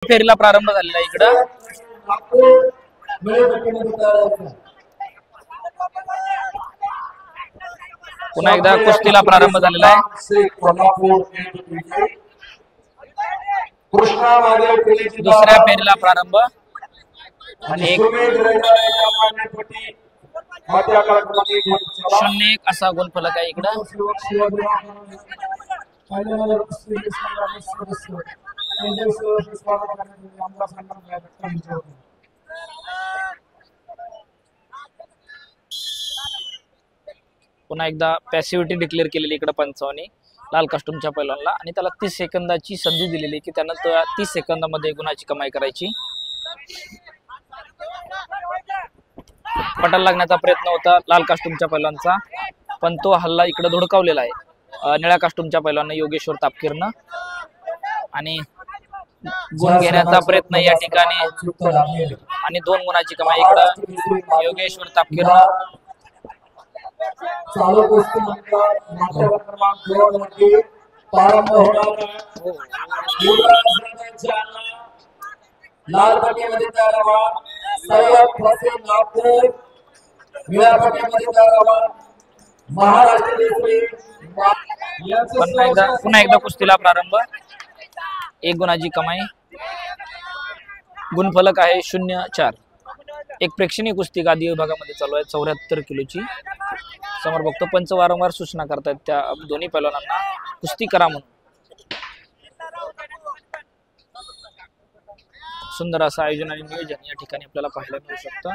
फेरीला प्रारंभ झालेला आहे इकडं। पुन्हा एकदा कुस्तीला प्रारंभ झालेला आहे। दुसऱ्या फेरीला प्रारंभ आणि 0-1 असा गुणफलक आहे इकडं। पुन्हा एकदा पॅसिव्हिटी डिक्लेअर केलेली इकडे पंचावनी लाल कास्टूमच्या पैलवानला आणि त्याला 30 सेकंदाची संधी दिलेली की त्यानं 30 सेकंदामध्ये गुणाची कमाई करायची। पटाला लागण्याचा प्रयत्न होता लाल कास्टूमच्या पैलवानचा, पण तो हल्ला इकडे धुडकावलेला आहे निळ्या कास्टूमच्या पैलवान योगेश्वर तापकीरनं आणि गुण घेण्याचा प्रयत्न या ठिकाणी आणि 2 गुणाची कमाई इकडे योगेश्वर तापकीरनं। चालू कुस्ती नंतर क्रमांक 2 मध्ये प्रारंभ होणार आहे। लाल पट्टीमध्ये तयार व्हा, सय्यद हुसेन नागपूर। निळ्या पट्टीमध्ये तयार व्हा, महाराष्ट्र केसरी। पुन्हा एकदा कुस्तीला प्रारंभ, 1 गुणाची कमाई, गुणफलक आहे 0-4। एक प्रेक्षणीय कुस्ती गादी विभागामध्ये चालू आहे 74 किलोची। समोर बघतो पंच वारंवार सूचना करतायत त्या दोन्ही पैलवानांना कुस्ती करा म्हणून। सुंदर असं आयोजन आणि नियोजन या ठिकाणी आपल्याला पाहायला मिळू शकतं।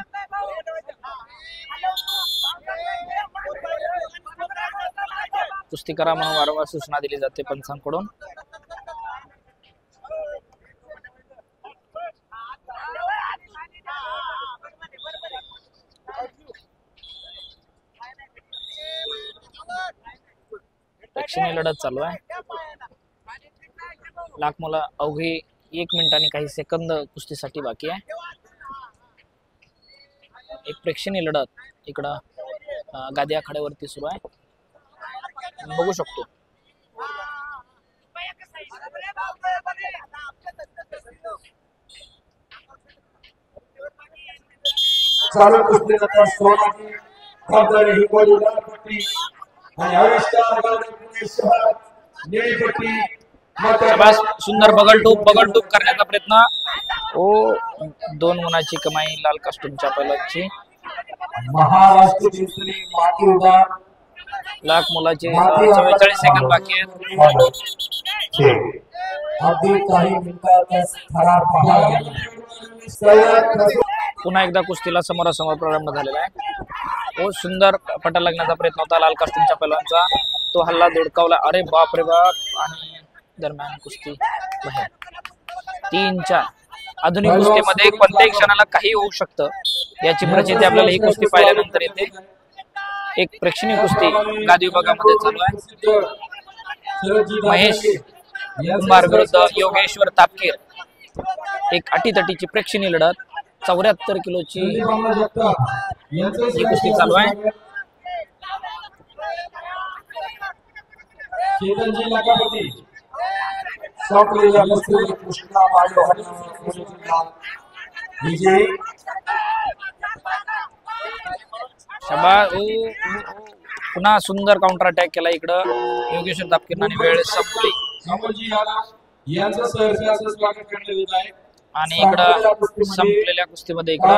कुस्ती करा म्हणून वारंवार सूचना दिली जाते पंचांकडून। प्रेक्षणीय लढत चालू आहे। लाखमोला अवघी 1 मिनिट आणि काही सेकंद कुस्तीसाठी बाकी आहे। एक प्रेक्षणीय लढत इकडं गादी आखाड्यावरती सुरू आहे, बघू शकतो। चालू कुस्ती नंतर सोनाची खबदारी ही कोणी लाल पट्टी आणि आविष्कार गादी पुणे शहर निळी पट्टी। शाबास, सुंदर बगलटूप करण्याचा प्रयत्न। 2 गुणाची कमाई लाल कास्टूमच्या पैलवानची। महाराष्ट्र केसरी माती उदार लाख मोलाचे 44 सेकंद बाकी आहेत। अगदी काही मिनिटातच थरार पाहायला। पुन्हा एकदा कुस्तीला समोरासमोर प्रारंभ झालेला आहे। सुंदर पटा लागण्याचा प्रयत्न होता लाल कास्टूमच्या पैलवानचा, तो हल्ला धुडकावला। अरे बाप रे बाप, आणि दरम्यान कुस्ती 3-4। आधुनिक कुस्तीमध्ये कोणत्याही क्षणाला काही होऊ शकतं याची प्रचिती आपल्याला ही कुस्ती पाहिल्यानंतर येते। एक प्रेक्षणीय कुस्ती गादी विभागामध्ये चालू आहे। महेश कुंभार विरुद्ध योगेश्वर तापकीर, एक अटीतटीची प्रेक्षणीय लढत। 74 किलोची ही कुस्ती चालू आहे। शाबास, पुन्हा सुंदर काउंटर अटॅक केला इकडं योगेश्वर तापकीरनं आणि वेळ संपली। आणि इकडं संपलेल्या कुस्तीमध्ये इकडं